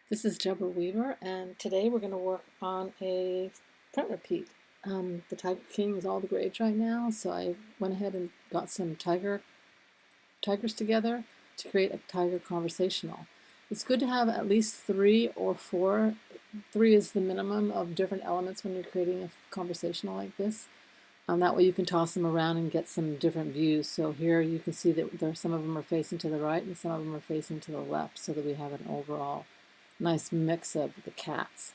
This is Deborah Weaver, and today we're going to work on a print repeat. The Tiger King is all the rage right now, so I went ahead and got some tigers together to create a tiger conversational. It's good to have at least 3 or 4. 3 is the minimum of different elements when you're creating a conversational like this. That way you can toss them around and get some different views. So here you can see that some of them are facing to the right and some of them are facing to the left, so that we have an overall nice mix of the cats.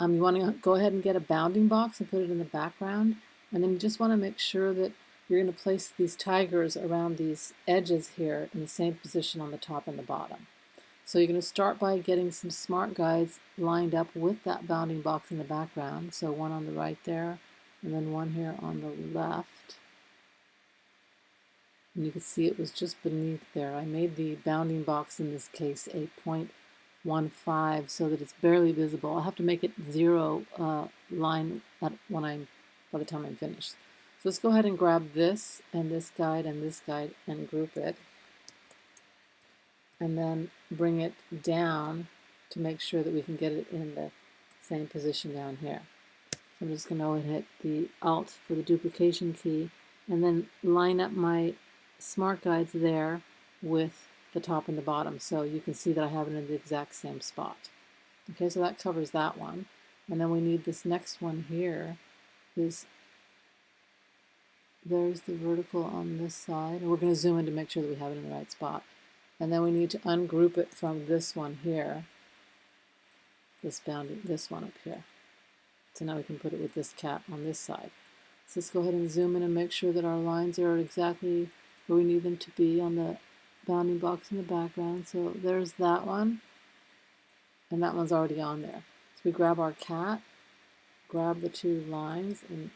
You want to go ahead and get a bounding box and put it in the background, and then you just want to make sure that you're going to place these tigers around these edges here in the same position on the top and the bottom. So you're going to start by getting some smart guides lined up with that bounding box in the background. So one on the right there, and then one here on the left. And you can see it was just beneath there. I made the bounding box in this case a 0.15 so that it's barely visible. I'll have to make it 0 line by the time I'm finished. So let's go ahead and grab this guide and this guide and group it, and then bring it down to make sure that we can get it in the same position down here. So I'm just going to hit the Alt for the duplication key, and then line up my smart guides there with the top and the bottom, so you can see that I have it in the exact same spot. Okay, so that covers that one. And then we need this next one here. There's the vertical on this side, and we're going to zoom in to make sure that we have it in the right spot. And then we need to ungroup it from this one here, this one up here. So now we can put it with this cat on this side. So let's go ahead and zoom in and make sure that our lines are exactly where we need them to be on the bounding box in the background. So there's that one, and that one's already on there. So we grab our cat, grab the 2 lines, and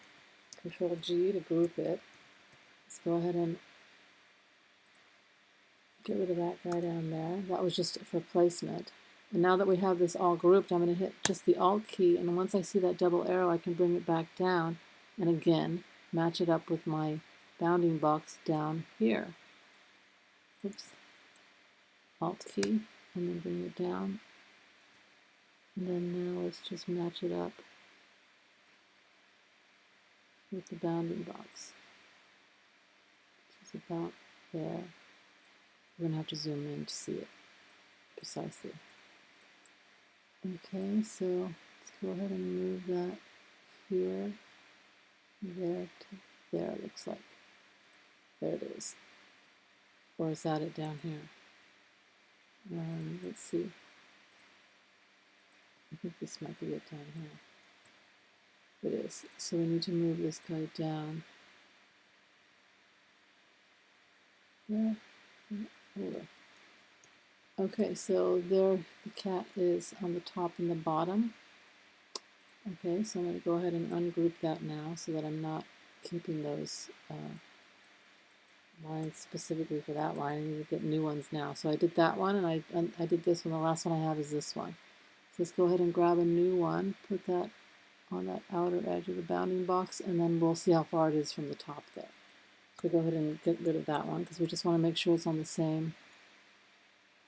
Control G to group it. Let's go ahead and get rid of that guy down there. That was just for placement. And now that we have this all grouped, I'm going to hit just the Alt key, and once I see that double arrow, I can bring it back down and again match it up with my bounding box down here. Oops. Alt key, and then bring it down. And then now let's just match it up with the bounding box. Which is about there. We're going to have to zoom in to see it precisely. Okay, so let's go ahead and move that here, there to there, it looks like. There it is. Or is that it down here? Let's see. I think this might be it down here. It is. So we need to move this guy down. There. Over. Okay, so there the cat is on the top and the bottom. Okay, so I'm going to go ahead and ungroup that now so that I'm not keeping those lines specifically for that line. I need to get new ones now. So I did that one, and I did this one. The last one I have is this one. So let's go ahead and grab a new one, put that on that outer edge of the bounding box, and then we'll see how far it is from the top there. So go ahead and get rid of that one because we just want to make sure it's on the same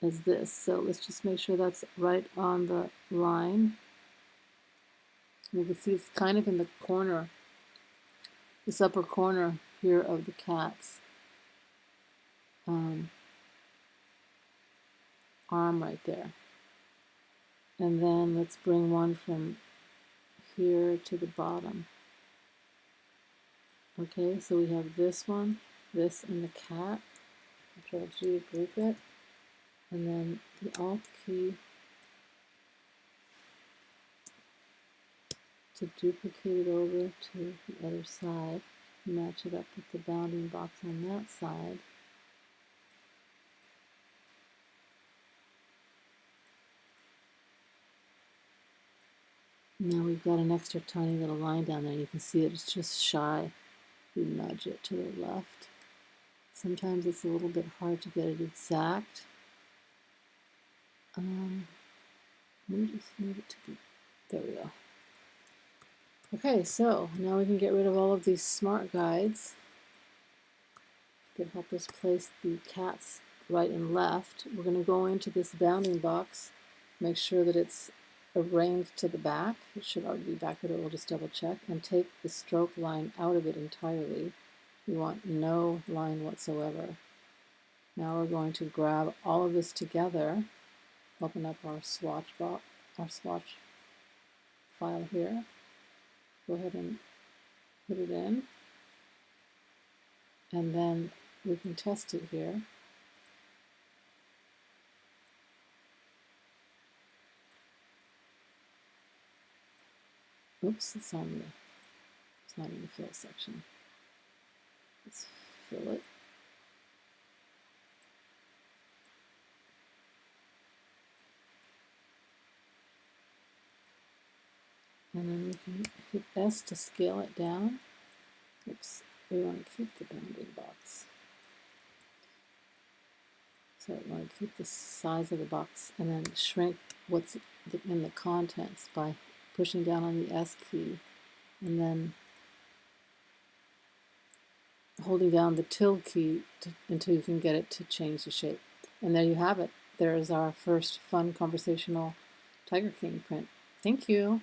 as this. So let's just make sure that's right on the line. You can see it's kind of in the corner, this upper corner here of the cat's arm right there. And then let's bring one from here to the bottom. Okay, so we have this one, this, and the cat. Control G to group it. And then the Alt key to duplicate it over to the other side. Match it up with the bounding box on that side. Now we've got an extra tiny little line down there. You can see it's just shy. We nudge it to the left. Sometimes it's a little bit hard to get it exact. Let me just move it to the, there we go. Okay, so now we can get rid of all of these smart guides that help us place the cats right and left. We're going to go into this bounding box Make sure that it's arranged to the back. It should already be back, but we'll just double check. And take the stroke line out of it entirely. We want no line whatsoever. Now we're going to grab all of this together, open up our swatch file here. Go ahead and put it in, and then we can test it here. Oops, it's not in the fill section. Let's fill it. And then we can hit S to scale it down. Oops, we want to keep the bounding box. So we want to keep the size of the box and then shrink what's in the contents by pushing down on the S key and then holding down the tilde key until you can get it to change the shape. And there you have it. There is our first fun conversational Tiger King print. Thank you.